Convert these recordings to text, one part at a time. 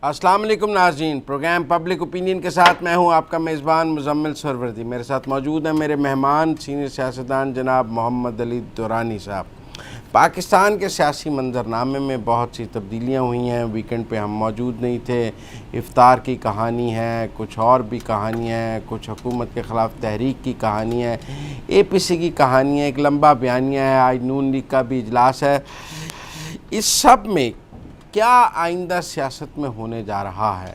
अस्सलाम वालेकुम नाज़रीन, प्रोग्राम पब्लिक ओपिनियन के साथ मैं हूं आपका मेज़बान मुज़म्मिल सरवर्दी। मेरे साथ मौजूद हैं मेरे मेहमान सीनियर सियासतदान जनाब मोहम्मद अली दुरानी साहब। पाकिस्तान के सियासी मंजरनामे में बहुत सी तब्दीलियाँ हुई हैं। वीकेंड पे हम मौजूद नहीं थे। इफ्तार की कहानी है, कुछ और भी कहानी है, कुछ हुकूमत के ख़िलाफ़ तहरीक की कहानी है, APC की कहानी है, एक लंबा बयानिया है, आज नून लीग का भी इजलास है। इस सब में क्या आइंदा सियासत में होने जा रहा है,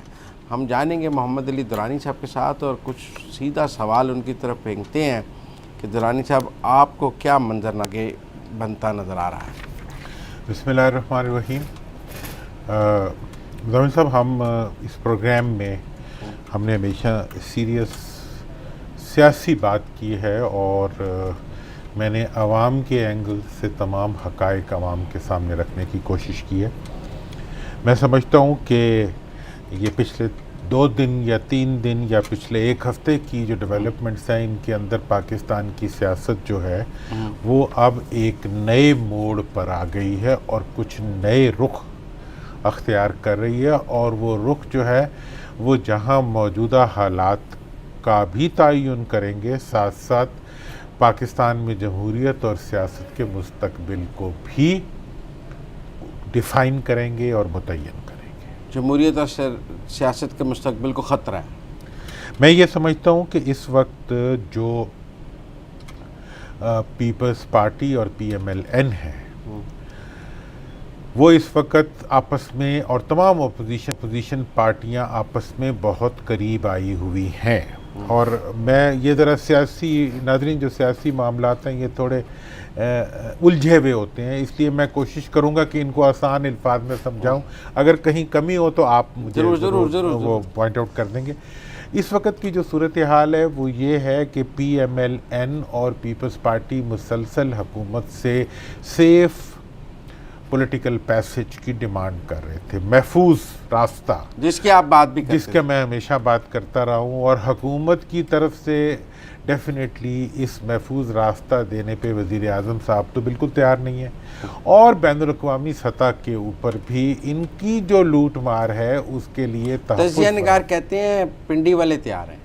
हम जानेंगे मोहम्मद अली दुरानी साहब के साथ। और कुछ सीधा सवाल उनकी तरफ फेंकते हैं कि दुरानी साहब, आपको क्या मंजर आगे बनता नज़र आ रहा है? बिस्मिल्लाहिर्रहमानिर्रहीम। ज़मीन साहब, हम इस प्रोग्राम में हमने हमेशा सीरियस सियासी बात की है और मैंने आवाम के एंगल से तमाम हक़ाइक़ आवाम के सामने रखने की कोशिश की है। मैं समझता हूँ कि ये पिछले 2 दिन या 3 दिन या पिछले 1 हफ़्ते की जो डेवलपमेंट्स हैं, इनके अंदर पाकिस्तान की सियासत जो है वो अब एक नए मोड़ पर आ गई है और कुछ नए रुख अख्तियार कर रही है। और वो रुख जो है वो जहाँ मौजूदा हालात का भी तयन करेंगे, साथ साथ पाकिस्तान में जमहूरियत और सियासत के मुस्तकबिल को भी डिफ़ाइन करेंगे और मुतय्यन करेंगे। जमहूरियत और सियासत के मुस्तकबिल को ख़तरा है। मैं ये समझता हूँ कि इस वक्त जो पीपल्स पार्टी और PMLN है वो इस वक्त आपस में, और तमाम अपोजिशन पार्टियां आपस में बहुत करीब आई हुई हैं। और मैं ये ज़रा सियासी नाज़रीन, जो सियासी मामलात हैं ये थोड़े उलझे हुए होते हैं, इसलिए मैं कोशिश करूंगा कि इनको आसान अल्फाज में समझाऊं। अगर कहीं कमी हो तो आप मुझे ज़रूर वो पॉइंट आउट कर देंगे। इस वक्त की जो सूरत हाल है वो ये है कि PMLN और पीपल्स पार्टी मुसलसल हुकूमत से सेफ़ पॉलिटिकल पैसेज की डिमांड कर रहे थे, महफूज रास्ता, जिसकी आप बात भी करते जिसका मैं हमेशा बात करता रहा हूँ। और हुकूमत की तरफ से डेफिनेटली इस महफूज रास्ता देने पे वज़ीर आज़म साहब तो बिल्कुल तैयार नहीं है, और बैनुल-अक़वामी सतह के ऊपर भी इनकी जो लूट मार है उसके लिए तज़किया निगार कहते हैं पिंडी वाले तैयार हैं।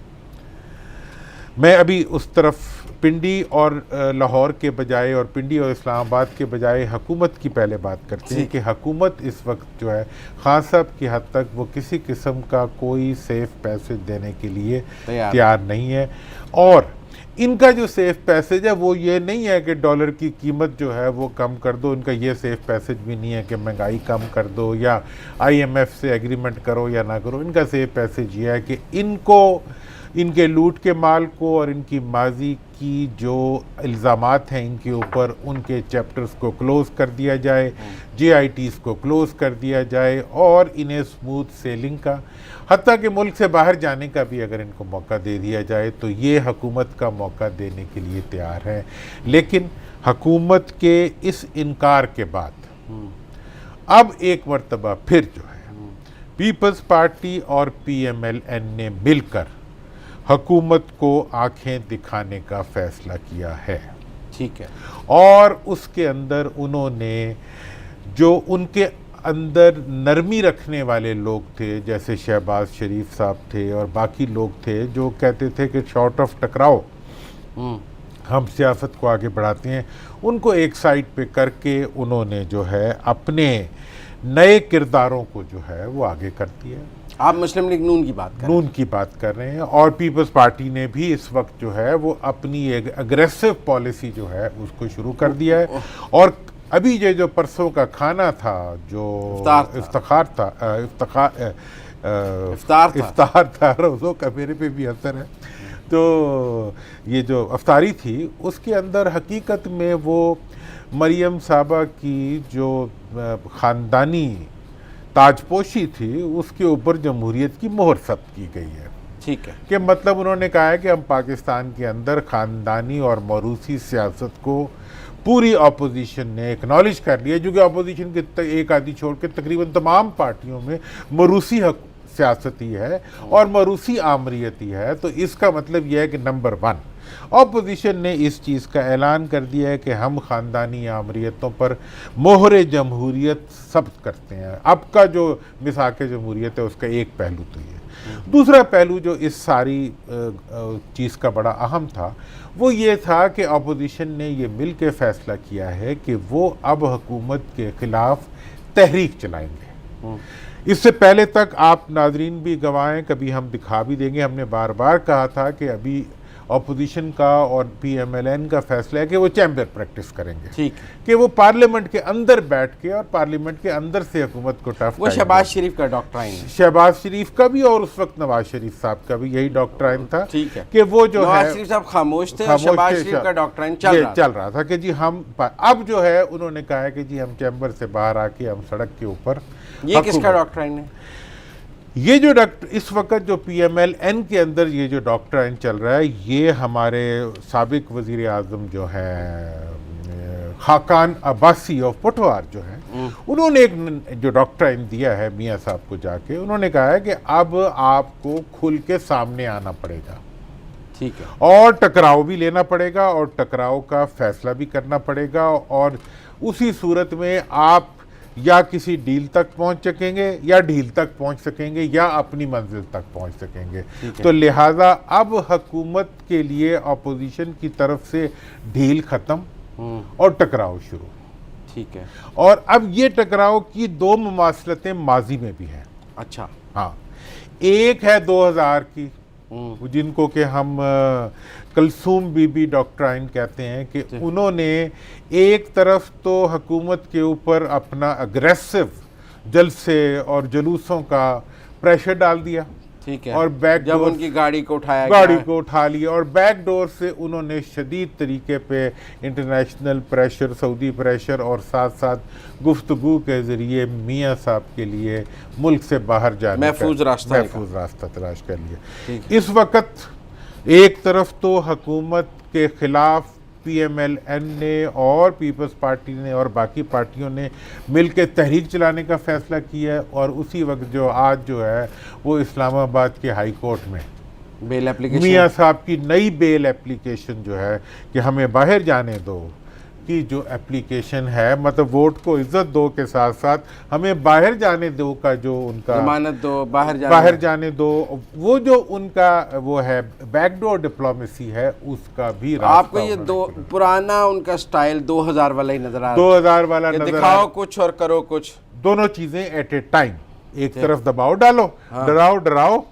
मैं अभी उस तरफ पिंडी और लाहौर के बजाय और पिंडी और इस्लामाबाद के बजाय हुकूमत की पहले बात करते हैं कि हुकूमत इस वक्त जो है खान साहब की हद तक वो किसी किस्म का कोई सेफ़ पैसेज देने के लिए तैयार नहीं है। और इनका जो सेफ़ पैसेज है वो ये नहीं है कि डॉलर की कीमत जो है वो कम कर दो, इनका ये सेफ़ पैसेज भी नहीं है कि महंगाई कम कर दो या IMF से एग्रीमेंट करो या ना करो। इनका सेफ़ पैसेज ये है कि इनको, इनके लूट के माल को और इनकी माजी की जो इल्ज़ामात हैं इनके ऊपर, उनके चैप्टर्स को क्लोज़ कर दिया जाए, JITs को क्लोज़ कर दिया जाए और इन्हें स्मूथ सेलिंग का, हत्ता कि मुल्क से बाहर जाने का भी अगर इनको मौका दे दिया जाए तो ये हुकूमत का मौका देने के लिए तैयार है। लेकिन हुकूमत के इस इनकार के बाद अब एक मरतबा फिर जो है पीपल्स पार्टी और PMLN ने मिलकर हुकूमत को आंखें दिखाने का फ़ैसला किया है। ठीक है। और उसके अंदर उन्होंने जो उनके अंदर नरमी रखने वाले लोग थे, जैसे शहबाज शरीफ साहब थे और बाकी लोग थे जो कहते थे कि शॉर्ट ऑफ टकराओ हम सियासत को आगे बढ़ाते हैं, उनको एक साइड पे करके उन्होंने जो है अपने नए किरदारों को जो है वो आगे कर दिया। आप मुस्लिम लीग नून की बात कर रहे हैं। और पीपल्स पार्टी ने भी इस वक्त जो है वो अपनी एक अग्रेसिव पॉलिसी जो है उसको शुरू कर दिया है। और अभी ये जो परसों का खाना था, जो इफ्तार था, रोज़ों का मेरे पे भी असर है, तो ये जो अफ्तारी थी उसके अंदर हकीकत में वो मरियम साहबा की जो ख़ानदानी ताजपोशी थी उसके ऊपर जमहूरियत की मोहर सख्त की गई है। ठीक है। कि मतलब उन्होंने कहा है कि हम पाकिस्तान के अंदर ख़ानदानी और मौरूसी सियासत को पूरी अपोजिशन ने एक्नॉलेज कर लिया, जो कि अपोजिशन के एक आदि छोड़ के तकरीबन तमाम पार्टियों में मौरूसी सियासत ही है और मौरूसी आमरीत ही है। तो इसका मतलब यह है कि नंबर 1 ऑपोजिशन ने इस चीज़ का ऐलान कर दिया है कि हम ख़ानदानी आमरीतों पर मोहरे जमहूरियत सब करते हैं। अब का जो मिसाक जमहूरियत है उसका एक पहलू तो ये, दूसरा पहलू जो इस सारी चीज़ का बड़ा अहम था वो ये था कि ऑपोजिशन ने ये मिल के फ़ैसला किया है कि वो अब हुकूमत के ख़िलाफ़ तहरीक चलाएंगे। इससे पहले तक आप नाजरीन भी गवाहें, कभी हम दिखा भी देंगे, हमने बार बार कहा था कि अभी ऑपोजिशन का और PMLN का फैसला है कि वो चैम्बर प्रैक्टिस करेंगे, ठीक, कि वो पार्लियामेंट के अंदर बैठ के और पार्लियामेंट के अंदर से हुकूमत को टफ, वो शहबाज शरीफ का डॉक्ट्राइन है, शहबाज शरीफ का भी और उस वक्त नवाज शरीफ साहब का भी यही डॉक्ट्राइन था, ठीक है, कि वो जो नवाज है शरीफ साहब खामोश थे, शहबाज शरीफ का डॉक्ट्राइन चल रहा था कि जी हम अब जो है उन्होंने कहा है कि जी हम चैम्बर से बाहर आके हम सड़क के ऊपर। ये किसका डॉक्ट्राइन है? ये जो इस वक्त जो PMLN के अंदर ये जो डॉक्ट्राइन चल रहा है, ये हमारे साबिक वज़ीर आज़म जो है खाकान अब्बासी ऑफ पटवार जो है, उन्होंने एक जो डॉक्ट्राइन दिया है मियाँ साहब को जाके, उन्होंने कहा है कि अब आपको खुल के सामने आना पड़ेगा, ठीक है, और टकराव भी लेना पड़ेगा और टकराव का फैसला भी करना पड़ेगा, और उसी सूरत में आप या किसी डील तक पहुंच सकेंगे या ढील तक पहुंच सकेंगे या अपनी मंजिल तक पहुंच सकेंगे। तो लिहाजा अब हुकूमत के लिए अपोजिशन की तरफ से ढील ख़त्म और टकराव शुरू, ठीक है, और अब ये टकराव की दो मुमासलतें माजी में भी हैं। अच्छा, हाँ, एक है 2000 की, जिनको कि हम कलसूम बीबी डॉक्ट्राइन कहते हैं, कि उन्होंने एक तरफ तो हुकूमत के ऊपर अपना अग्रेसिव जलसे और जुलूसों का प्रेशर डाल दिया, ठीक है, और जब उनकी गाड़ी को उठा लिया और बैक डोर से उन्होंने शदीद तरीके पे इंटरनेशनल प्रेशर, सऊदी प्रेशर और साथ साथ गुफ्तगू के ज़रिए मियाँ साहब के लिए मुल्क से बाहर जाने महफूज रास्ता तलाश कर लिया। इस वक्त एक तरफ तो हुकूमत के ख़िलाफ़ PMLN ने और पीपल्स पार्टी ने और बाकी पार्टियों ने मिलकर तहरीक चलाने का फ़ैसला किया है, और उसी वक्त जो आज जो है वो इस्लामाबाद के हाई कोर्ट में बेल एप्लीकेशन, मियाँ साहब की नई बेल एप्लीकेशन जो है कि हमें बाहर जाने दो की जो एप्लीकेशन है, मतलब वोट को इज्जत दो के साथ साथ हमें बाहर जाने दो का जो उनका जमानत दो, बाहर जाने दो, वो जो उनका वो है बैकडोर डिप्लोमेसी है, उसका भी आपको ये दो पुराना उनका स्टाइल 2000 वाला ही नजर आ रहा है, 2000 वाला नजर, दिखाओ कुछ और करो कुछ, दोनों चीजें एट ए टाइम, एक तरफ दबाव डालो, डराओ,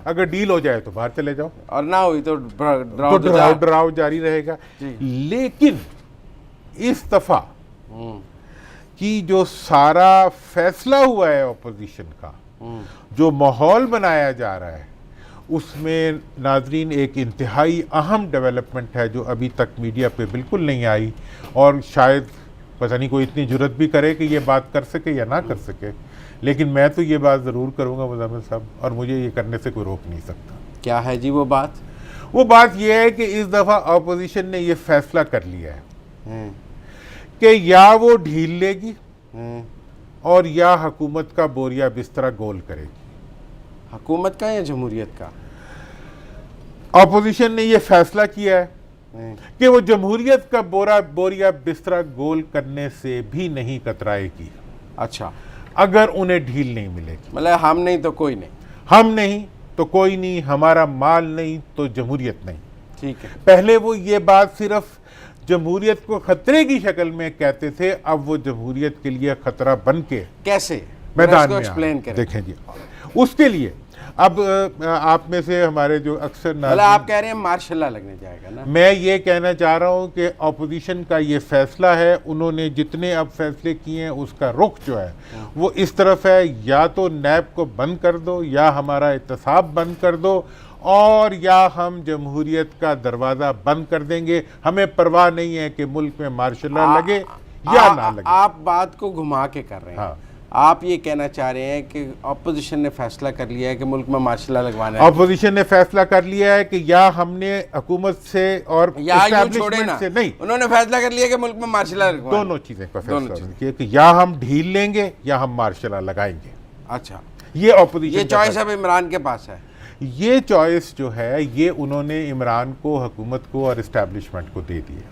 अगर डील हो जाए तो बाहर चले जाओ, और ना हुई तो डराओ जारी रहेगा। लेकिन इस दफा कि जो सारा फैसला हुआ है ऑपोजिशन का, जो माहौल बनाया जा रहा है, उसमें नाजरीन एक इंतहाई अहम डेवलपमेंट है जो अभी तक मीडिया पे बिल्कुल नहीं आई, और शायद पता नहीं कोई इतनी जुर्रत भी करे कि ये बात कर सके या ना कर सके, लेकिन मैं तो ये बात ज़रूर करूँगा मुज़म्मिल साहब, और मुझे ये करने से कोई रोक नहीं सकता। क्या है जी वो बात? वो बात ये है कि इस दफ़ा ऑपोजिशन ने ये फैसला कर लिया है कि या वो ढील लेगी और या हुकूमत का बोरिया बिस्तरा गोल करेगी। हुकूमत का या जमहूरियत का? ऑपोजिशन ने ये फैसला किया है कि वो जमहूरियत का बोरिया बिस्तरा गोल करने से भी नहीं कतराएगी। अच्छा, अगर उन्हें ढील नहीं मिलेगी, मतलब हम नहीं तो कोई नहीं, हम नहीं तो कोई नहीं, हमारा माल नहीं तो जमहूरियत नहीं। ठीक है, पहले वो ये बात सिर्फ जमहूरियत को खतरे की शक्ल में कहते थे, अब वो जमहूरियत के लिए खतरा बन के कैसे मैदान में एक्सप्लेन करें। देखें जी, उसके लिए अब आप में से हमारे जो अक्सर मतलब आप कह रहे हैं मार्शल लॉ लगने जाएगा ना? मैं ये कहना चाह रहा हूँ कि ऑपोजिशन का ये फैसला है, उन्होंने जितने अब फैसले किए हैं उसका रुख जो है वो इस तरफ है, या तो नैब को बंद कर दो, या हमारा एहतसाब बंद कर दो, और या हम जमहूरियत का दरवाज़ा बंद कर देंगे। हमें परवाह नहीं है कि मुल्क में मार्शल लॉ लगे या ना लगे। आप बात को घुमा के कर रहे हैं। हाँ, आप ये कहना चाह रहे हैं कि ऑपोजिशन ने फैसला कर लिया है कि मुल्क में मार्शल लॉ लगवाना है। ऑपोजिशन ने फैसला कर लिया है कि या हमने हुकूमत से और एस्टैब्लिशमेंट से नहीं, उन्होंने फैसला कर लिया कि मुल्क में मार्शल लॉ लगवाना है। दोनों चीजें का फैसला किया कि या हम ढील लेंगे या हम मार्शल लॉ लगाएंगे। अच्छा, ये ऑपोजिशन, ये चॉइस अब इमरान के पास है। ये चॉइस जो है ये उन्होंने इमरान को, हुकूमत को और इस्टेब्लिशमेंट को दे दी है।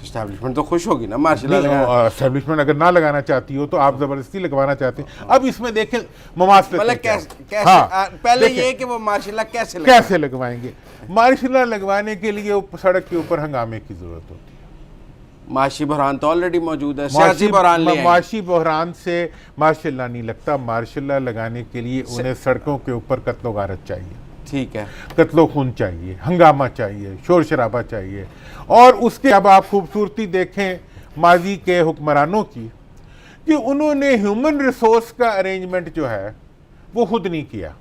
एस्टैब्लिशमेंट तो खुश होगी ना माशाल्लाह। एस्टेब्लिशमेंट अगर ना लगाना चाहती हो तो आप जबरदस्ती लगवाना चाहते हैं। अब इसमें देखें ममासलत मतलब कैसे हाँ, पहले ये कि वो माशाल्लाह कैसे लगवाएंगे। माशाल्लाह लगवाने के लिए सड़क के ऊपर हंगामे की जरूरत होती है। माशी बहरान तो ऑलरेडी मौजूद है, सियासी बहरान ले आएंगे। माशी बहरान से माशाल्लाह नहीं लगता। माशाल्लाह लगाने के लिए उन्हें सड़कों के ऊपर कत्लो गारत चाहिए, ठीक है, कत्लो खून चाहिए, हंगामा चाहिए, शोर शराबा चाहिए। और उसके अब आप खूबसूरती देखें माजी के हुक्मरानों की कि उन्होंने ह्यूमन रिसोर्स का अरेंजमेंट जो है वो खुद नहीं किया।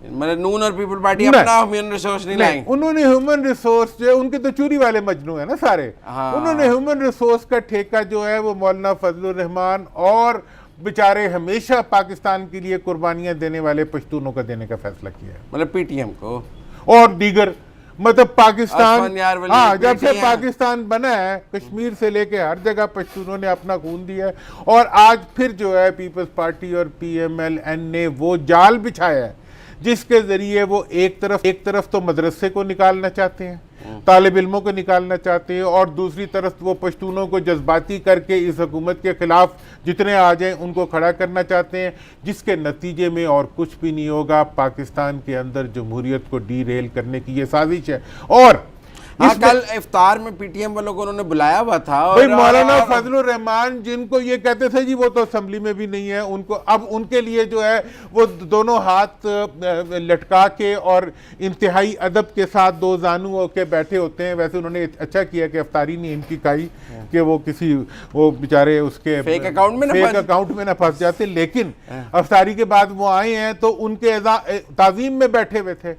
मतलब नून और पीपल पार्टी अपना ह्यूमन रिसोर्स नहीं लाएंगे। उन्होंने ह्यूमन रिसोर्स जो है, उनके तो चोरी वाले मजनू है ना सारे। हाँ। उन्होंने ह्यूमन रिसोर्स का ठेका जो है वो मौलाना फजलुर रहमान और बेचारे हमेशा पाकिस्तान के लिए कुर्बानियां देने वाले पश्तूनों का देने का फैसला किया है। मतलब पीटीएम को और दीगर मतलब पाकिस्तान, हाँ, जब से PTM पाकिस्तान बना है कश्मीर से लेके हर जगह पश्तूनों ने अपना खून दिया है। और आज फिर जो है पीपल्स पार्टी और PMLN ने वो जाल बिछाया है जिसके जरिए वो एक तरफ तो मदरसे को निकालना चाहते हैं, तालिब इल्मों को निकालना चाहते हैं, और दूसरी तरफ वो पश्तूनों को जज्बाती करके इस हुकूमत के खिलाफ जितने आ जाएं उनको खड़ा करना चाहते हैं, जिसके नतीजे में और कुछ भी नहीं होगा। पाकिस्तान के अंदर जमहूरियत को डीरेल करने की ये साजिश है। और हाँ, कल इफ्तार में पीटीएम वालों को उन्होंने बुलाया हुआ था भाई मौलाना फजलुर रहमान जिनको ये कहते थे जी वो तो असेंबली में भी नहीं है, उनको अब उनके लिए जो है वो दोनों हाथ लटका के और इंतहाई अदब के साथ दो जानू होके बैठे होते हैं। वैसे उन्होंने अच्छा किया कि अफ्तारी नहीं इनकी काई कि वो किसी वो बेचारे उसके फेक अकाउंट में ना फंस जाते। लेकिन अफ्तारी के बाद वो आए हैं तो उनके ताजीम में बैठे हुए थे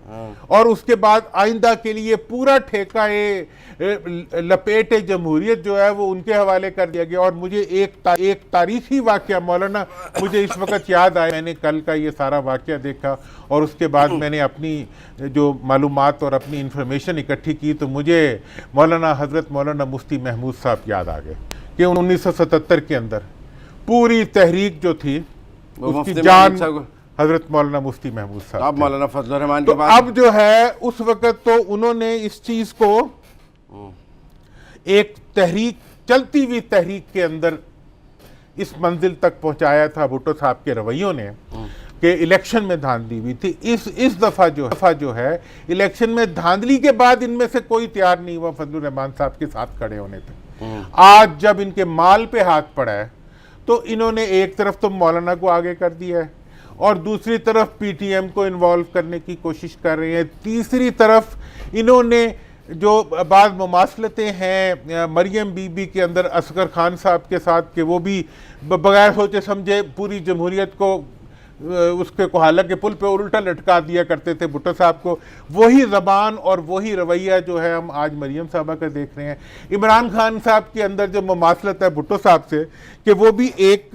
और उसके बाद आइंदा के लिए पूरा ठेका लपेट जमहूरियत जो है वो उनके हवाले कर दिया गया। और मुझे एक तारीखी वाकया मौलाना मुझे इस वक्त याद आया। मैंने कल का ये सारा वाकया देखा और उसके बाद मैंने अपनी जो मालूमात और अपनी इंफॉर्मेशन इकट्ठी की तो मुझे हज़रत मौलाना मुफ्ती महमूद साहब याद आ गए कि 1977 के अंदर पूरी तहरीक जो थी उसकी जान हजरत मौलाना मुफ्ती महमूद साहब। अब मौलाना फजलुर रहमान तो अब जो है उस वक़्त तो उन्होंने इस चीज़ को एक तहरीक, चलती हुई तहरीक के अंदर इस मंजिल तक पहुंचाया था भुट्टो साहब के रवैयों ने कि इलेक्शन में धांधली हुई थी। इस दफ़ा जो है इलेक्शन में धांधली के बाद इनमें से कोई तैयार नहीं हुआ फजलुर रहमान साहब के साथ खड़े होने थे। आज जब इनके माल पे हाथ पड़ा है तो इन्होंने एक तरफ तो मौलाना को आगे कर दिया है और दूसरी तरफ पीटीएम को इन्वॉल्व करने की कोशिश कर रहे हैं। तीसरी तरफ इन्होंने जो बाद मुमासलतें हैं मरियम बीबी के अंदर असगर खान साहब के साथ कि वो भी बगैर सोचे समझे पूरी जमहूरियत को उसके कोहाला के पुल पे उल्टा लटका दिया करते थे भुट्टो साहब को, वही ज़बान और वही रवैया जो है हम आज मरियम साहबा का देख रहे हैं। इमरान खान साहब के अंदर जो मुमासलत है भुट्टो साहब से कि वो भी एक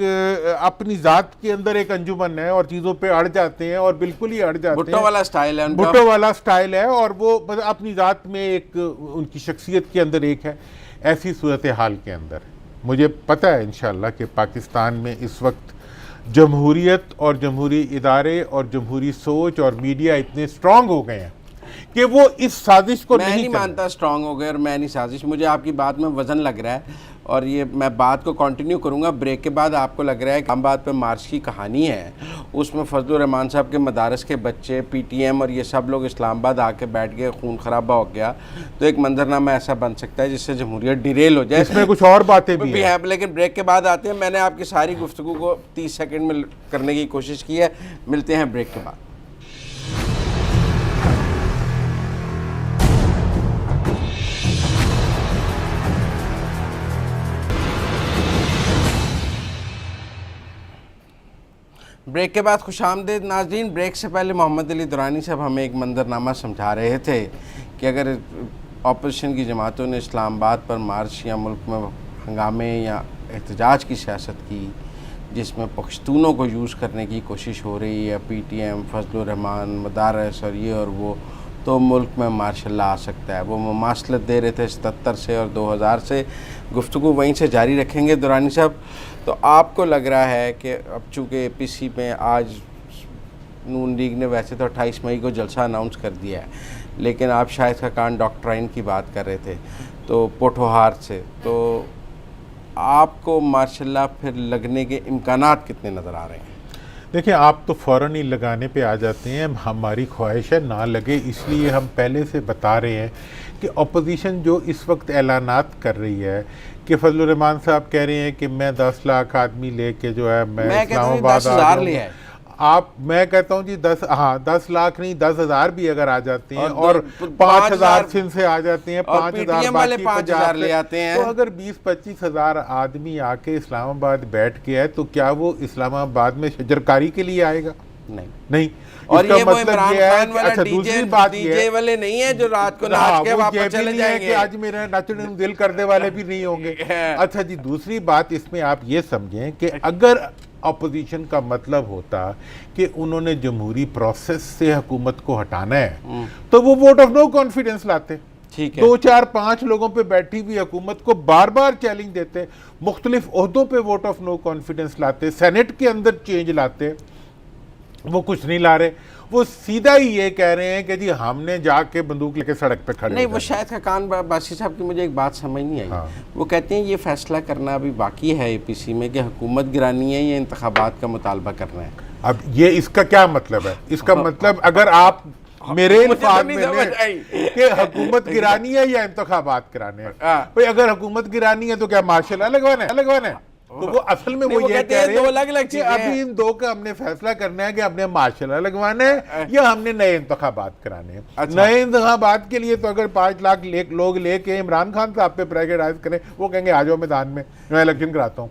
अपनी ज़ात के अंदर एक अंजुमन है और चीज़ों पे अड़ जाते हैं और बिल्कुल ही अड़ जाते हैं। भुट्टो वाला स्टाइल है, भुट्टो वाला स्टाइल है और वो अपनी ज़ात में एक उनकी शख्सियत के अंदर एक है। ऐसी सूरत हाल के अंदर मुझे पता है इंशाअल्लाह कि पाकिस्तान में इस वक्त जमहूरियत और जमहूरी इदारे और जमहूरी सोच और मीडिया इतने स्ट्रांग हो गए हैं कि वो इस साजिश को नहीं मानता स्ट्रांग हो गए। और मैं नहीं साजिश, मुझे आपकी बात में वजन लग रहा है और ये मैं बात को कंटिन्यू करूंगा ब्रेक के बाद। आपको लग रहा है कि इस्लामाबाद पे मार्च की कहानी है, उसमें फजलुर रहमान साहब के मदारस के बच्चे पीटीएम और ये सब लोग इस्लामाबाद आके बैठ गए, खून खराबा हो गया, तो एक मंजरनामा ऐसा बन सकता है जिससे जमहूरियत डिरेल हो जाए। इसमें कुछ और बातें भी है लेकिन ब्रेक के बाद आते हैं। मैंने आपकी सारी गुफ्तगू को 30 सेकंड में करने की कोशिश की है। मिलते हैं ब्रेक के बाद। ब्रेक के बाद खुशामदीद नाज़रीन। ब्रेक से पहले मोहम्मद अली दुरानी साहब हमें एक मंजरनामा समझा रहे थे कि अगर अपोजिशन की जमातों ने इस्लामाबाद पर मार्च या मुल्क में हंगामे या एहतजाज की सियासत की जिसमें पख्तूनों को यूज़ करने की कोशिश हो रही है, पीटीएम, फजलुर रहमान, मदारस और ये और वो, तो मुल्क में मार्शल आ सकता है। वो मुमासलत दे रहे थे 77 से और 2000 से। गुफ्तगू वहीं से जारी रखेंगे दुरानी साहब। तो आपको लग रहा है कि अब चूँकि APC में आज नून लीग ने वैसे तो 28 मई को जलसा अनाउंस कर दिया है, लेकिन आप शाहिद खाकान डॉक्ट्राइन की बात कर रहे थे तो पोठोहार से, तो आपको माशाल्लाह फिर लगने के इम्कानात कितने नज़र आ रहे हैं? देखिए, आप तो फ़ौरन ही लगाने पे आ जाते हैं। हमारी ख्वाहिश है ना लगे, इसलिए हम पहले से बता रहे हैं कि अपोजिशन जो इस वक्त ऐलानात कर रही है कि फजलुर रहमान साहब कह रहे हैं कि मैं 10 लाख आदमी लेके जो है मैं इस्लामाबाद 10,000 लिया है। मैं कहता हूँ जी 10 लाख नहीं, 10,000 भी अगर आ जाते हैं और 5,000 सिंध से आ जाते हैं, 5,000 वाले 5,000 ले आते हैं, तो अगर 20-25 हज़ार आदमी आके इस्लामाबाद बैठ के है तो क्या वो इस्लामाबाद में शजरकारी के लिए आएगा? नहीं। और ये मतलब ये है कि अच्छा दूसरी बात ये वाले नहीं है जो रात को नाच के वापस चले जाएंगे, कि आज मेरा नचने दिल करने वाले भी नहीं होंगे। अच्छा जी, दूसरी बात इसमें आप ये समझें कि अगर अपोजिशन का मतलब होता कि उन्होंने जमहूरी प्रोसेस से हुकूमत को हटाना है तो वो वोट ऑफ नो कॉन्फिडेंस लाते। ठीक है, 2, 4, 5 लोगों पे बैठी हुई हुकूमत को बार बार चैलेंज देते, मुख्तलिफ ओहदों पे वोट ऑफ नो कॉन्फिडेंस लाते, सेनेट के अंदर चेंज लाते। वो कुछ नहीं ला रहे, वो सीधा ही ये कह रहे हैं कि जी हमने जाके बंदूक लेके सड़क पे खड़े नहीं। वो शायद खाकान बासी साहब की मुझे एक बात समझ नहीं आई। हाँ। वो कहते हैं ये फैसला करना अभी बाकी है APC में कि हुकूमत गिरानी है या इंतखाबात का मुतालबा करना है। अब ये इसका क्या मतलब है? इसका मतलब अगर आप मेरे इल्फाज में कि हुकूमत गिरानी है या इंतखाबात कराने हैं, भाई अगर हुकूमत गिरानी है तो क्या मार्शल लगवाना है? तो वो असल में वो ये कह रहे हैं कि अभी इन दो का हमने फैसला करना है कि हमने मार्शल लगवाना है या हमने नए इंतखाबात कराने हैं। अच्छा। नए इंतखाबात के लिए तो अगर 5 लाख लोग लेके इमरान खान साहब पे प्रेशराइज करें, वो कहेंगे आ जाओ मैदान में, मैं इलेक्शन कराता हूँ।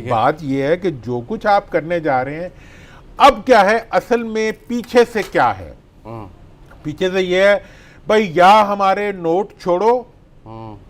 बात ये है कि जो कुछ आप करने जा रहे हैं अब क्या है, असल में पीछे से क्या है? पीछे से ये है भाई या हमारे नोट छोड़ो,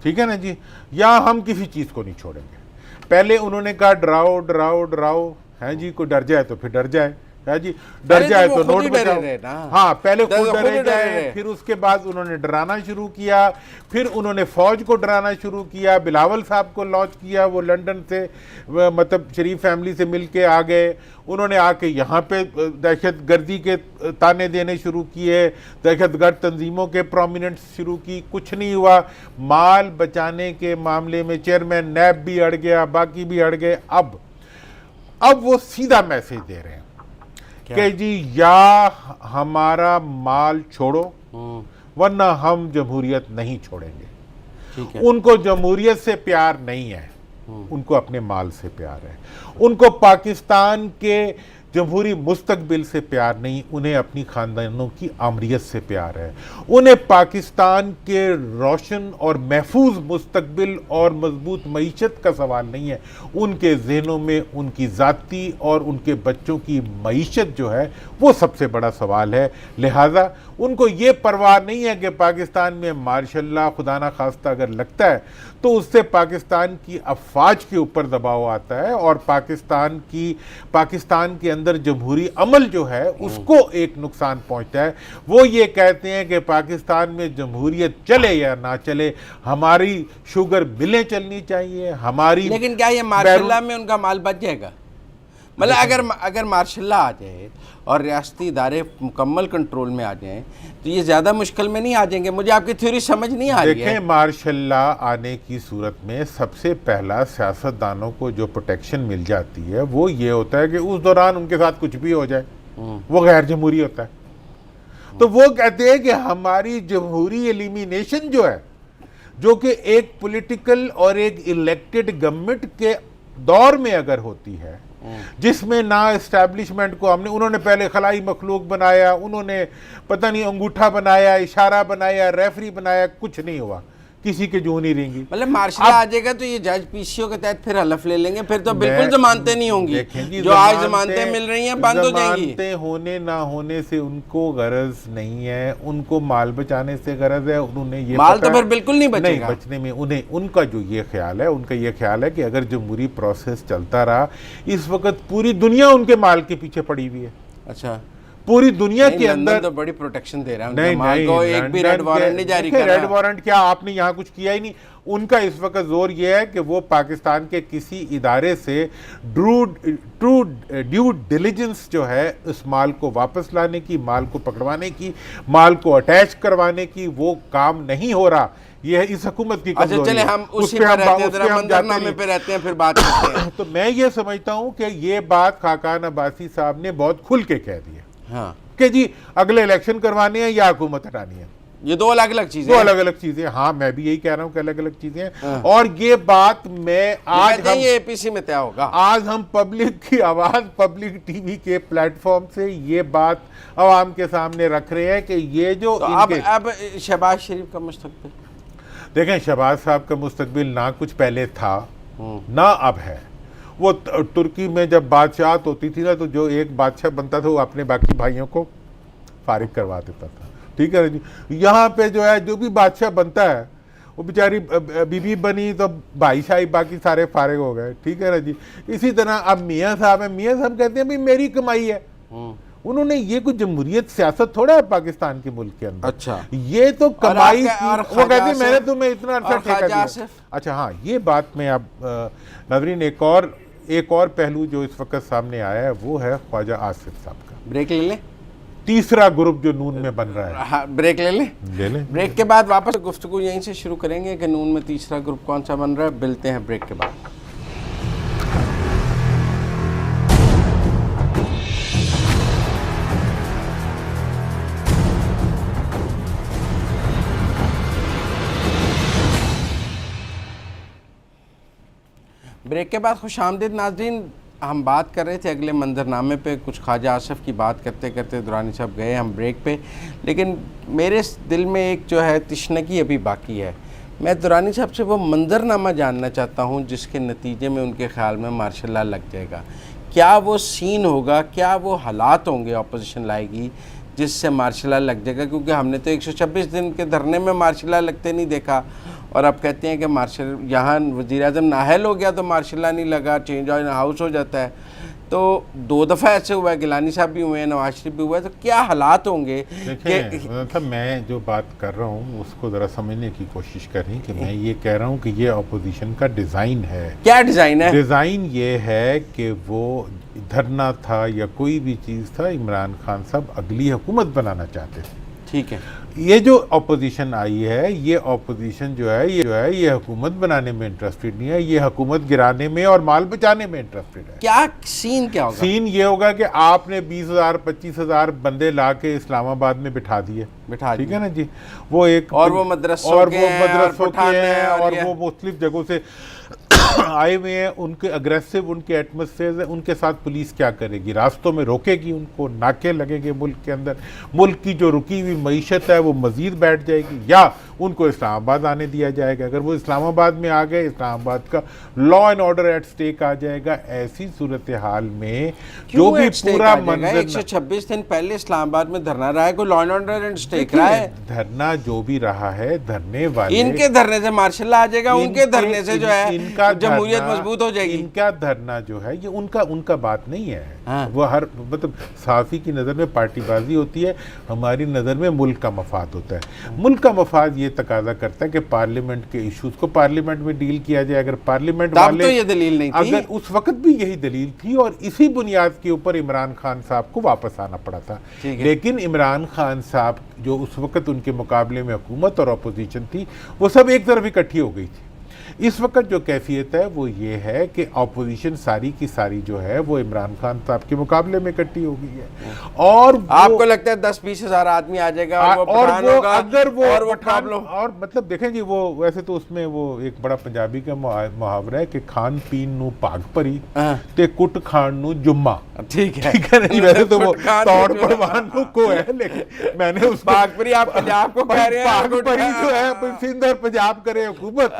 ठीक है ना जी, या हम किसी चीज को नहीं छोड़ेंगे। पहले उन्होंने कहा डराओ है जी, कोई डर जाए तो फिर डर जाए, है जी, डर जाए तो नोट बचाओ। हाँ, पहले खुद डरे जाए, फिर उसके बाद उन्होंने डराना शुरू किया, फिर उन्होंने फौज को डराना शुरू किया, बिलावल साहब को लॉन्च किया, वो लंदन से मतलब शरीफ फैमिली से मिल के आ गए, उन्होंने आके यहाँ पे दहशत गर्दी के ताने देने शुरू किए, दहशत गर्द तंजीमों के प्रोमिनेंट शुरू की, कुछ नहीं हुआ। माल बचाने के मामले में चेयरमैन नैब भी अड़ गया, बाकी भी अड़ गए। अब वो सीधा मैसेज दे रहे हैं कि जी या हमारा माल छोड़ो वरना हम जमहूरियत नहीं छोड़ेंगे। ठीक है। उनको जमहूरियत से प्यार नहीं है, उनको अपने माल से प्यार है, उनको पाकिस्तान के जमहूरी मुस्तकबिल से प्यार नहीं, उन्हें अपनी खानदानों की आमरीत से प्यार है, उन्हें पाकिस्तान के रोशन और महफूज मुस्तकबिल और मजबूत मईशत का सवाल नहीं है। उनके जहनों में उनकी ज़ाती और उनके बच्चों की मईशत जो है वो सबसे बड़ा सवाल है। लिहाजा उनको ये परवाह नहीं है कि पाकिस्तान में मार्शल खुदा ना खास्ता अगर लगता है तो उससे पाकिस्तान की अफवाज के ऊपर दबाव आता है और पाकिस्तान के अंदर जमहूरी अमल जो है उसको एक नुकसान पहुंचता है। वो ये कहते हैं कि पाकिस्तान में जमहूरियत चले या ना चले, हमारी शुगर मिलें चलनी चाहिए, हमारी। लेकिन क्या ये मार्शल में उनका माल बच जाएगा? मतलब अगर मार्शल आ जाए और रियासती इदारे मुकम्मल कंट्रोल में आ जाएं तो ये ज़्यादा मुश्किल में नहीं आ जाएंगे? मुझे आपकी थ्योरी समझ नहीं आ रही है। देखें, मार्शल आने की सूरत में सबसे पहला सियासतदानों को जो प्रोटेक्शन मिल जाती है वो ये होता है कि उस दौरान उनके साथ कुछ भी हो जाए, वो गैर जमहूरी होता है। तो वो कहते हैं कि हमारी जमहूरी एलिमिनेशन जो है, जो कि एक पॉलिटिकल और एक इलेक्टेड गवर्नमेंट के दौर में अगर होती है, जिसमें ना एस्टैब्लिशमेंट को उन्होंने पहले खलाई मखलूक बनाया, उन्होंने पता नहीं अंगूठा बनाया, इशारा बनाया, रेफरी बनाया, कुछ नहीं हुआ, किसी के जून नहीं रहेंगी। मतलब मार्शल आ जाएगा तो ये जज PCO के तहत फिर हलफ ले लेंगे, फिर तो बिल्कुल जमानतें नहीं होंगी। जो आज जमानतें मिल रही हैं बंद हो जाएंगी। जमानतें होने ना होने से उनको गरज नहीं है, उनको माल बचाने से गरज है। उन्होंने ये माल तो फिर बिल्कुल नहीं बचेगा। नहीं बचने में उनका जो ये ख्याल है, उनका ये ख्याल है कि अगर जमहूरी प्रोसेस चलता रहा, इस वक्त पूरी दुनिया उनके माल के पीछे पड़ी हुई है। अच्छा, पूरी दुनिया के लंदन अंदर तो बड़ी प्रोटेक्शन दे रहा है नहीं माल को, एक भी रेड वारंट नहीं जारी कर रहा। रेड वारंट क्या, आपने यहाँ कुछ किया ही नहीं। उनका इस वक्त जोर यह है कि वो पाकिस्तान के किसी इदारे से ट्रू ड्यू डिलिजेंस जो है उस माल को वापस लाने की, माल को पकड़वाने की, माल को अटैच करवाने की, वो काम नहीं हो रहा। ये है इस हुकूमत की कमजोरी। अच्छा चले हम उसी पे रहते हैं, जरा मंजरनामे पे रहते हैं, फिर बात करते हैं। तो मैं ये समझता हूँ कि ये बात खाकान अब्बासी साहब ने बहुत खुल के कह दी है, हाँ, कि जी अगले इलेक्शन करवाने हैं या हुकूमत हटानी है, ये दो अलग अलग चीजें, दो अलग अलग चीजें। हाँ, मैं भी यही कह रहा हूँ कि अलग अलग चीजें हैं। और ये बात मैं आज हम ये एपीसी में तय होगा। आज हम पब्लिक की आवाज, पब्लिक टीवी के प्लेटफॉर्म से ये बात अवाम के सामने रख रहे हैं कि ये जो तो अब शहबाज शरीफ का मुस्तकबिल देखें, शहबाज साहब का मुस्तकबिल ना कुछ पहले था ना अब है। वो तुर्की में जब बादशाहत होती थी ना, तो जो एक बादशाह बनता था वो अपने बाकी भाइयों को फारिग करवा देता था, ठीक है जी। यहाँ पे जो है जो भी बादशाह बनता है वो बेचारी बीबी बनी तो भाई शाही बाकी सारे फारिग हो गए, ठीक है ना जी। इसी तरह अब मियाँ साहब हैं, मियाँ साहब कहते हैं भाई मेरी कमाई है। उन्होंने ये कुछ जमहूरियत सियासत थोड़ा है पाकिस्तान के मुल्क के अंदर। अच्छा, ये तो कमाई वो कहते हैं मैंने तुम्हें इतना अर्सा ठेका दिया। अच्छा हाँ, ये बात में अब नजरीन एक और पहलू जो इस वक्त सामने आया है वो है ख्वाजा आसिफ साहब का। ब्रेक ले लें, तीसरा ग्रुप जो नून में बन रहा है। हाँ, ब्रेक ले लें, ले लें। ब्रेक के बाद वापस गुफ्तगू यहीं से शुरू करेंगे कि नून में तीसरा ग्रुप कौन सा बन रहा है। मिलते हैं ब्रेक के बाद। ब्रेक के बाद खुशामदीद नाज़रीन। हम बात कर रहे थे अगले मंजरनामे पे, कुछ ख्वाजा आसिफ की बात करते करते दुरानी साहब गए हम ब्रेक पे, लेकिन मेरे दिल में एक जो है तिश्नगी अभी बाकी है। मैं दुरानी साहब से वो मंजरनामा जानना चाहता हूँ जिसके नतीजे में उनके ख्याल में मार्शल लॉ लग जाएगा। क्या वो सीन होगा, क्या वो हालात होंगे अपोजिशन लाएगी जिससे मार्शल लॉ लग जाएगा? क्योंकि हमने तो 126 दिन के धरने में मार्शल लॉ लगते नहीं देखा, और अब कहते हैं कि मार्शल यहाँ वज़ीर-ए-आज़म नाअहल हो गया तो मार्शल लॉ नहीं लगा, चेंज ऑफ हाउस हो जाता है। तो 2 दफ़ा ऐसे हुआ है, गिलानी साहब भी हुए हैं, नवाज शरीफ भी हुआ है। तो क्या हालात होंगे? देखिए, मैं जो बात कर रहा हूँ उसको ज़रा समझने की कोशिश करें कि मैं ये कह रहा हूँ कि ये अपोजिशन का डिज़ाइन है। क्या डिज़ाइन है? डिज़ाइन ये है कि वो धरना था या कोई भी चीज़ था, इमरान खान साहब अगली हुकूमत बनाना चाहते थे, ठीक है। ये जो अपोजिशन आई है, ये अपोजिशन जो है ये हुकूमत बनाने में इंटरेस्टेड नहीं है, ये हुकूमत गिराने में और माल बचाने में इंटरेस्टेड है। क्या सीन क्या होगा? सीन ये होगा कि आपने 20,000 25,000 बंदे ला के इस्लामाबाद में बिठा दिए, ठीक है ना जी। वो एक और वो मदरसों के हैं और वो मुख्तलिफ जगहों से आए हुए हैं। उनके अग्रेसिव उनके एटमॉस्फेयर है, उनके साथ पुलिस क्या करेगी? रास्तों में रोकेगी उनको, नाके लगेंगे मुल्क के अंदर, मुल्क की जो रुकी हुई मईशत है वो मजीद बैठ जाएगी, या उनको इस्लामाबाद आने दिया जाएगा। अगर वो इस्लामाबाद में आ गए, इस्लामाबाद का law and order at stake आ जाएगा। ऐसी सूरत हाल में जो भी पूरा मंजर 126 दिन पहले इस्लामाबाद में धरना रहा है, कोई law and order at stake रहा है। धरना जो भी रहा है, धरने वाले इनके धरने से मार्शल लॉ आ जाएगा, उनके धरने से जो है इनका जमहूरियत मजबूत हो जाएगी। इनका धरना जो है ये उनका बात नहीं है। हाँ। वो हर मतलब साफी की नज़र में पार्टीबाजी होती है, हमारी नज़र में मुल्क का मफाद होता है। मुल्क का मफाद ये तकाजा करता है कि पार्लियामेंट के इश्यूज को पार्लियामेंट में डील किया जाए। अगर पार्लियामेंट वाले, तो ये दलील नहीं थी, अगर उस वक्त भी यही दलील थी और इसी बुनियाद के ऊपर इमरान खान साहब को वापस आना पड़ा था। लेकिन इमरान खान साहब जो उस वक्त उनके मुकाबले में हुकूमत और अपोजिशन थी, वो सब एक तरफ इकट्ठी हो गई थी। इस वक्त जो कैफियत है वो ये है कि अपोजिशन सारी की सारी जो है वो इमरान खान साहब के मुकाबले में इकट्ठी हो गई है। और आपको लगता है 10-20 हज़ार आदमी आ जाएगा और मतलब देखें जी, वो वैसे तो उसमें वो एक बड़ा पंजाबी का मुहावरा है कि खान पीन नू भाग परी ते कुट खान नू जुम्मा। ठीक है ना जी। वैसे तो वो तौड़ परवान को है, लेकिन मैंने उस भाग परी आप पंजाब को कह रहे हैं, भाग परी जो है सिंध और पंजाब करे हुकूमत,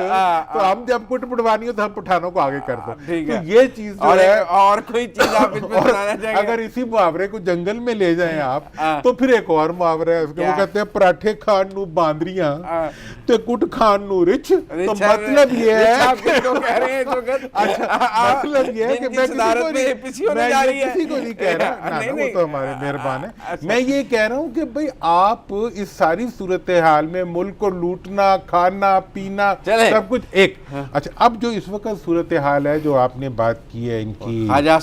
हम जब कुट पुटवानी हो तो हम पठानों को आगे कर दो। ठीक है। तो ये चीज जो है, और कोई चीज आप इसमें सुनाना चाहेंगे? अगर इसी मुहावरे को जंगल में ले जाएं आप, तो फिर एक और मुहावरा है उसके, वो कहते हैं पराठे खान नू बांदरियां ते कुट खान नू रिछ। तो मतलब ये है, आप किसको कह रहे हैं? मतलब ये है कि मैं किसी को नहीं कह रहा, वो तो हमारे मेहरबान है। मैं ये कह रहा हूँ कि भाई आप इस सारी सूरत हाल में मुल्क को लूटना, खाना पीना सब कुछ एक। अच्छा, अब जो इस वक्त सूरत हाल है, जो आपने बात की है इनकी ख्वाजा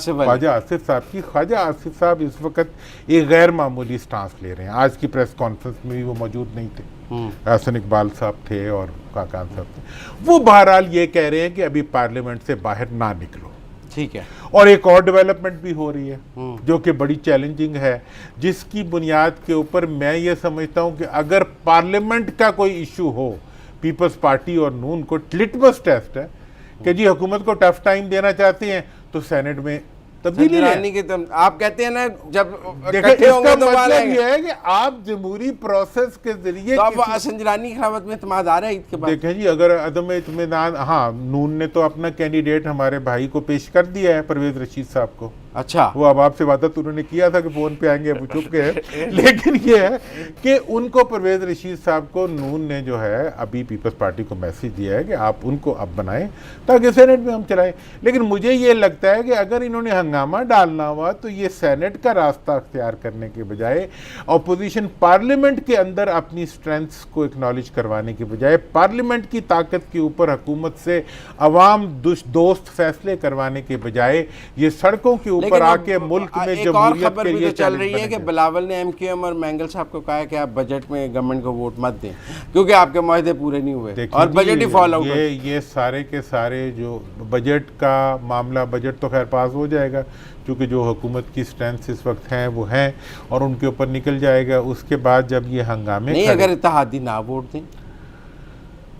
आसिफ साहब की, ख्वाजा आसिफ साहब इस वक्त एक गैर मामूली स्टांस ले रहे हैं। आज की प्रेस कॉन्फ्रेंस में भी वो मौजूद नहीं थे, एहसन इकबाल साहब थे और काकान साहब थे। वो बहरहाल ये कह रहे हैं कि अभी पार्लियामेंट से बाहर ना निकलो। ठीक है। और एक और डेवलपमेंट भी हो रही है जो कि बड़ी चैलेंजिंग है, जिसकी बुनियाद के ऊपर मैं ये समझता हूं कि अगर पार्लियामेंट का कोई इशू हो, पीपल्स पार्टी और नून को लिटमस टेस्ट है कि जी हुकूमत को टफ टाइम देना चाहते हैं तो सेनेट में तब्दीली के तुम आप कहते हैं ना, जब इकट्ठे होंगे तो मतलब ये है कि आप जमहूरी प्रोसेस के जरिए तो अब संजरानी की खिलाफत में इत्मीनान आ रहा है ईद के बाद। देखें जी, अगर अदम इत्मीनान, हाँ, नून ने तो अपना कैंडिडेट हमारे भाई को पेश कर दिया है, परवेज रशीद साहब को। अच्छा, वो अब आपसे वादा तो उन्होंने किया था कि फोन पे आएंगे, वो चुप गए। लेकिन ये है कि उनको परवेज रशीद साहब को नून ने जो है अभी पीपल्स पार्टी को मैसेज दिया है कि आप उनको अब बनाएं ताकि सेनेट में हम चलाएं। लेकिन मुझे ये लगता है कि अगर इन्होंने हंगामा डालना हुआ तो ये सेनेट का रास्ता अख्तियार करने के बजाय, अपोजिशन पार्लियामेंट के अंदर अपनी स्ट्रेंथ्स को एक्नॉलेज करवाने के बजाय, पार्लियामेंट की ताकत के ऊपर हुकूमत से अवाम दोस्त फैसले करवाने के बजाय ये सड़कों के ऊपर आके मुल्क में एक और खबर भी तो चल रही है कि बिलावल ने एमक्यूएम और मैंगल साहब को कहा कि आप बजट में गवर्नमेंट को वोट मत दें क्योंकि आपके मुआहदे पूरे नहीं हुए और बजट ही फॉल आउट। ये सारे के सारे जो बजट का मामला, बजट तो खैर पास हो जाएगा क्योंकि जो हुकूमत की स्ट्रेंथ इस वक्त हैं वो हैं और उनके ऊपर निकल जाएगा। उसके बाद जब ये हंगामे नहीं, अगर इत्तेहादी ना वोट दें,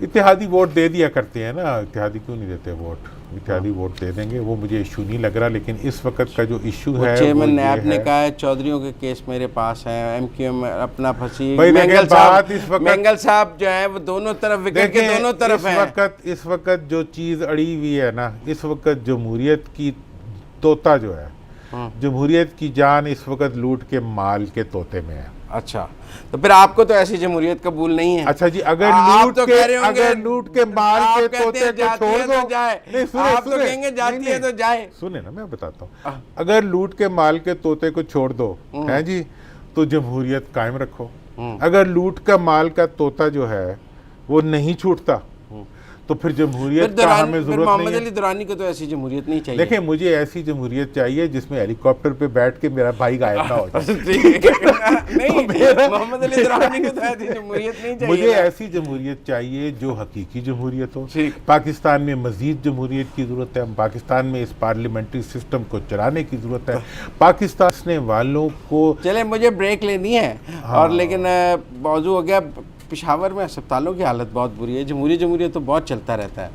इत्तेहादी वोट दे दिया करते हैं ना, इत्तेहादी क्यों नहीं देते वोट, इत्तेहादी वोट दे देंगे, वो मुझे इशू नहीं लग रहा। लेकिन इस वक्त का जो इशू है, चेयरमैन नैब ने कहा है चौधरियों के केस मेरे पास है, एमक्यूएम अपना फंसी, मैंगल साहब जो है वो दोनों तरफ, विकेट के दोनों तरफ हैं। इस वक्त जो चीज़ अड़ी हुई है ना, इस वक्त जमहूरियत की तोता जो है, जमहूरियत की जान इस वक्त लूट के माल के तोते में है। अच्छा, तो फिर आपको तो ऐसी जमहूरियत कबूल नहीं है। अच्छा जी, अगर लूट तो के माल के तोते को छोड़ दो, नहीं आप तो कहेंगे जाती है तो जाए। सुने ना, मैं बताता हूँ, अगर लूट के माल के तोते को छोड़ दो है जी तो जमहूरियत कायम रखो। अगर लूट का माल का तोता जो है वो नहीं छूटता तो फिर जमहूरियत का हमें जरूरत नहीं है। मोहम्मद अली दुरानी को तो ऐसी जमहूरियत नहीं चाहिए। देखिए, मुझे ऐसी जमहूरियत चाहिए जिसमें हेलीकॉप्टर पे बैठ के मेरा भाई गायब ना हो जाए। नहीं, मोहम्मद अली दुरानी को तो ऐसी जमहूरियत नहीं चाहिए। मुझे ऐसी जमहूरियत चाहिए जो हकीकी जमहूरियत हो। पाकिस्तान में मजीद जमहूरियत की जरूरत है। पाकिस्तान में इस पार्लियामेंट्री सिस्टम को चलाने की जरूरत है। पाकिस्तान वालों को, चले मुझे ब्रेक लेनी है और लेकिन मौजू हो गया, पेशावर में अस्पतालों की हालत बहुत बुरी है। जमहूरियत तो बहुत चलता रहता है,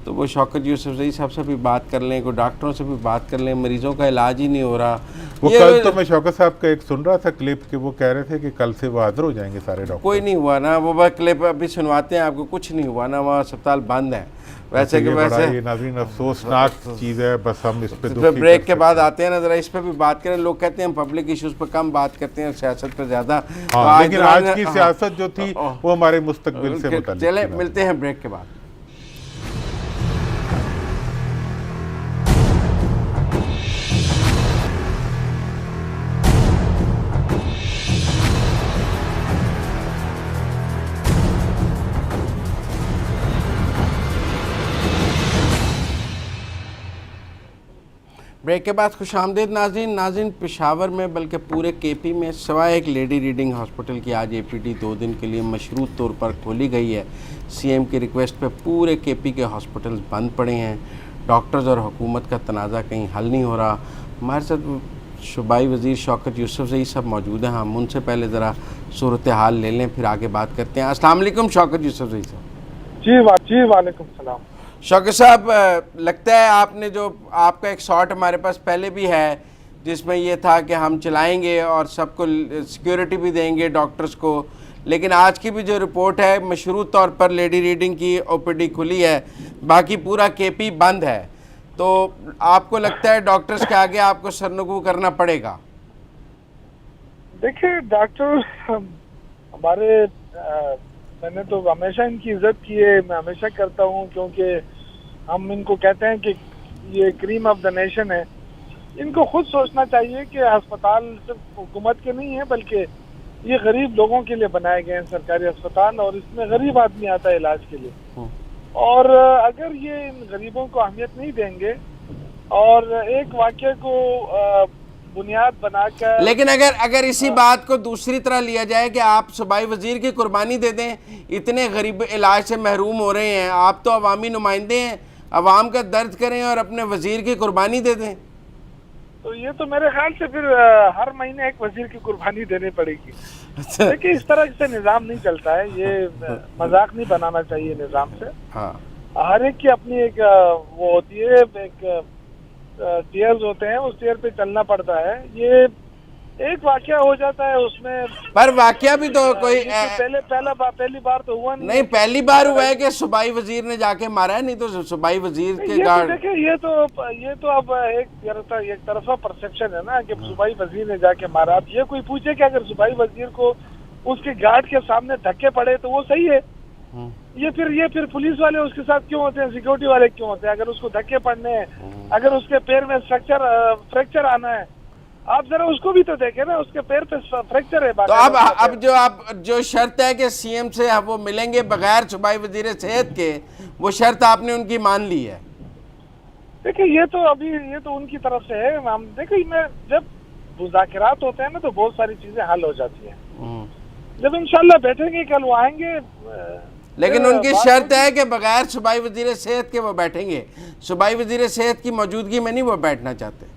तो वो शौकत यूसुफजई साहब से भी बात कर लें, कोई डॉक्टरों से भी बात कर लें, मरीजों का इलाज ही नहीं हो रहा। वो कल तो मैं शौकत साहब का एक सुन रहा था क्लिप कि वो कह रहे थे कि कल से वो हाजिर हो जाएंगे सारे डॉक्टर। कोई नहीं हुआ ना, वो क्लिप अभी सुनवाते हैं आपको, कुछ नहीं हुआ ना, वहाँ अस्पताल बंद है। वैसे कि वैसे ये नाज़रीन अफसोसनाक चीज़ है। बस हम इस पे ब्रेक के बाद आते हैं ना, जरा इस पे भी बात करें। लोग कहते हैं हम पब्लिक इश्यूज पर कम बात करते हैं, सियासत पर ज़्यादा। लेकिन आज की सियासत जो थी वो हमारे मुस्तकबिल से मुताल्लिक़। चले मिलते हैं ब्रेक के बाद। ब्रेक के बाद खुशामदीद नाज़रीन। पेशावर में बल्कि पूरे केपी में सिवाय एक लेडी रीडिंग हॉस्पिटल की आज एपीडी 2 दिन के लिए मशरूत तौर पर खोली गई है। सीएम की रिक्वेस्ट पे पूरे केपी के हॉस्पिटल्स बंद पड़े हैं। डॉक्टर्स और हुकूमत का तनाज़ा कहीं हल नहीं हो रहा। हमारे साथ सूबाई वज़ीर शौकत यूसुफजई साहब मौजूद हैं। हम उनसे पहले ज़रा सूरत हाल ले लें, फिर आगे बात करते हैं। अस्सलाम वालेकुम शौकत यूसुफजई साहब। जी वालेकुम सलाम। शौकत साहब, लगता है आपने जो आपका एक शॉट हमारे पास पहले भी है जिसमें ये था कि हम चलाएंगे और सबको सिक्योरिटी भी देंगे डॉक्टर्स को, लेकिन आज की भी जो रिपोर्ट है मशरूत तौर पर लेडी रीडिंग की ओपीडी खुली है, बाकी पूरा केपी बंद है। तो आपको लगता है डॉक्टर्स के आगे आपको सरनगू करना पड़ेगा? देखिए डॉक्टर हमारे मैंने तो हमेशा इनकी इज्जत की है, मैं हमेशा करता हूँ, क्योंकि हम इनको कहते हैं कि ये क्रीम ऑफ द नेशन है। इनको खुद सोचना चाहिए कि अस्पताल सिर्फ हुकूमत के नहीं है, बल्कि ये गरीब लोगों के लिए बनाए गए हैं सरकारी अस्पताल, और इसमें गरीब आदमी आता है इलाज के लिए। और अगर ये इन गरीबों को अहमियत नहीं देंगे और एक वाक्य को बुनियाद बनाकर, लेकिन अगर इसी बात को दूसरी तरह लिया जाए कि आप सूबाई वजीर की कुर्बानी दे दें, इतने गरीब इलाज से महरूम हो रहे हैं, आप तो अवामी नुमाइंदे हैं, अवाम का दर्द करें और अपने वजीर की कुर्बानी दे दें, तो ये तो मेरे ख्याल से फिर हर महीने एक वजीर की कुर्बानी देनी पड़ेगी। देखिए इस तरह से निज़ाम नहीं चलता है, ये मजाक नहीं बनाना चाहिए निज़ाम से। हाँ, हर एक की अपनी एक वो होती है, एक टीयर्स होते हैं, उस टीयर पे चलना पड़ता है। ये एक वाकया हो जाता है उसमें, पर वाकया भी तो कोई पहली बार तो हुआ नहीं, पहली बार हुआ है कि सूबाई वजीर ने जाके मारा है, नहीं तो सूबाई वजीर के गार्ड। देखिए ये तो अब एक तरफा परसेप्शन है ना कि सूबाई वजीर ने जाके मारा। अब ये कोई पूछे कि अगर सूबाई वजीर को उसके गार्ड के सामने धक्के पड़े तो वो सही है, ये फिर पुलिस वाले उसके साथ क्यों होते हैं, सिक्योरिटी वाले क्यों होते हैं? अगर उसको धक्के पड़ने हैं, अगर उसके पैर में फ्रैक्चर आना है, आप जरा उसको भी तो देखें ना, उसके पैर पे फ्रैक्चर है। तो अब जो शर्त है कि सीएम से वो मिलेंगे बगैर सूबाई वजीर सेहत के, वो शर्त आपने उनकी मान ली है? देखिए ये तो उनकी तरफ से है। हम देखिए, मैं जब मुज़ाकरात होते हैं ना तो बहुत सारी चीजें हल हो जाती हैं। जब इंशाल्लाह बैठेंगे, कल वो आएंगे, लेकिन उनकी शर्त है कि बगैर सूबाई वजीर सेहत के वो बैठेंगे, सूबाई वजीर सेहत की मौजूदगी में नहीं वो बैठना चाहते।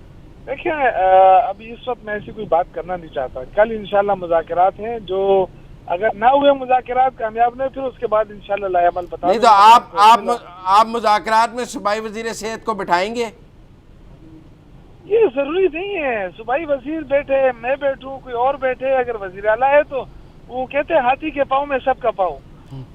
देखिए अभी इस वक्त मैं ऐसी कोई बात करना नहीं चाहता। कल इंशाल्लाह मुज़ाकरात हैं, जो अगर ना हुए मुज़ाकरात कामयाब नहीं, फिर उसके बाद इंशाल्लाह लायामल बता। नहीं तो आप मुज़ाकरात में सूबाई वजीर सेहत को बिठाएंगे? ये जरूरी नहीं है सूबाई वजीर बैठे, मैं बैठूं, कोई और बैठे। अगर वजीर आला है तो वो कहते हैं हाथी के पाँव में सबका पाँव।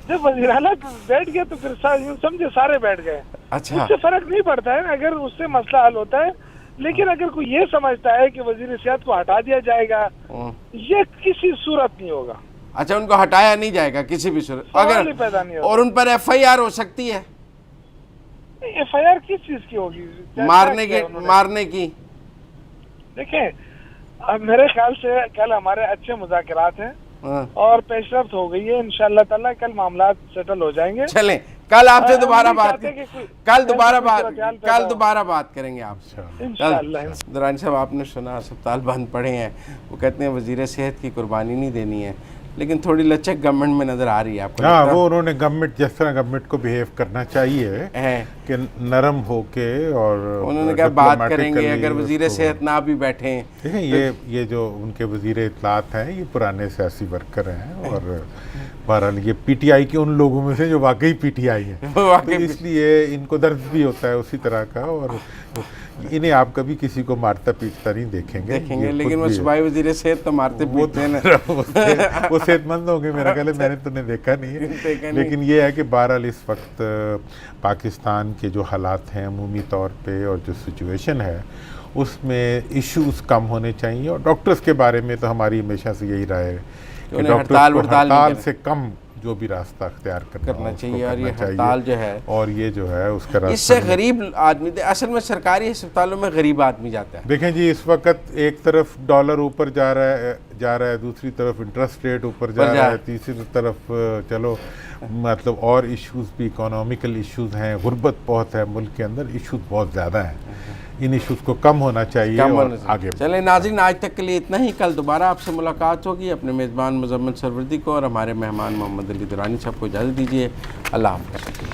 जब वजीर आला बैठ गया तो फिर समझे सारे बैठ गए। अच्छा, उससे फर्क नहीं पड़ता है अगर उससे मसला हल होता है। लेकिन अगर कोई ये समझता है कि वजीर सेहत को हटा दिया जाएगा, ये किसी सूरत नहीं होगा। अच्छा, उनको हटाया नहीं जाएगा किसी भी सूरत? अगर पैदा नहीं होगा। और उन पर FIR हो सकती है? FIR किस चीज की होगी? मारने की। देखें मेरे ख्याल से कल हमारे अच्छे मुज़ाकरात हैं और पेशरफ्त हो गई है। इंशाअल्लाह ताला कल मामला सेटल हो जाएंगे। चलें, कल आपसे दोबारा बात करेंगे आपसे इंशाअल्लाह। दुरानी साहब, आपने सुना अस्पताल बंद पड़े हैं, वो कहते हैं वजीर सेहत की कुर्बानी नहीं देनी है, लेकिन थोड़ी लचक गवर्नमेंट में नजर आ रही है आपको? हाँ, वो उन्होंने गवर्नमेंट जिस तरह गवर्नमेंट को बिहेव करना चाहिए कि नरम होके, और उन्होंने कहा बात करेंगे अगर वजीर सेहत ना भी बैठे। देखें ये जो उनके वजीर इत्तलात हैं, ये पुराने सियासी वर्कर हैं, और बहरहाल ये PTI के उन लोगों में से जो वाकई PTI है, तो इसलिए इनको दर्द भी होता है उसी तरह का। और इन्हें आप कभी किसी को मारता पीटता नहीं देखेंगे, लेकिन वो सूबाई वजीर सेहत तो मारते पीटते हैं ना। वो सेहतमंद होंगे मेरा ख्याल है, मैंने तो नहीं देखा नहीं है। लेकिन ये है कि बहरहाल इस वक्त पाकिस्तान के जो हालात हैं अमूमी तौर पे, और जो सिचुएशन है उसमें इश्यूज कम होने चाहिए। और डॉक्टर्स के बारे में तो हमारी हमेशा से यही राय है कि डॉक्टर्स को हड़ताल से कम जो भी रास्ता अख्तियार करना चाहिए, और ये हड़ताल जो है, और ये जो है उसका रास्ता, इससे गरीब आदमी, असल में सरकारी अस्पतालों में गरीब आदमी जाता है। देखें जी, इस वक्त एक तरफ डॉलर ऊपर जा रहा है, दूसरी तरफ इंटरेस्ट रेट ऊपर जा रहा है, तीसरी तरफ चलो मतलब और इश्यूज भी, इकोनॉमिकल इश्यूज हैं, गुर्बत बहुत है मुल्क के अंदर, इश्यूज बहुत ज़्यादा हैं। इन इश्यूज को कम होना चाहिए और आगे। चलें नाज़रीन, आज तक के लिए इतना ही। कल दोबारा आपसे मुलाकात होगी। अपने मेज़बान मुज़म्मिल सरवरदी को और हमारे मेहमान मोहम्मद अली दुरानी साहब को इजाज़त दीजिए। अल्लाह हाफ़िज़।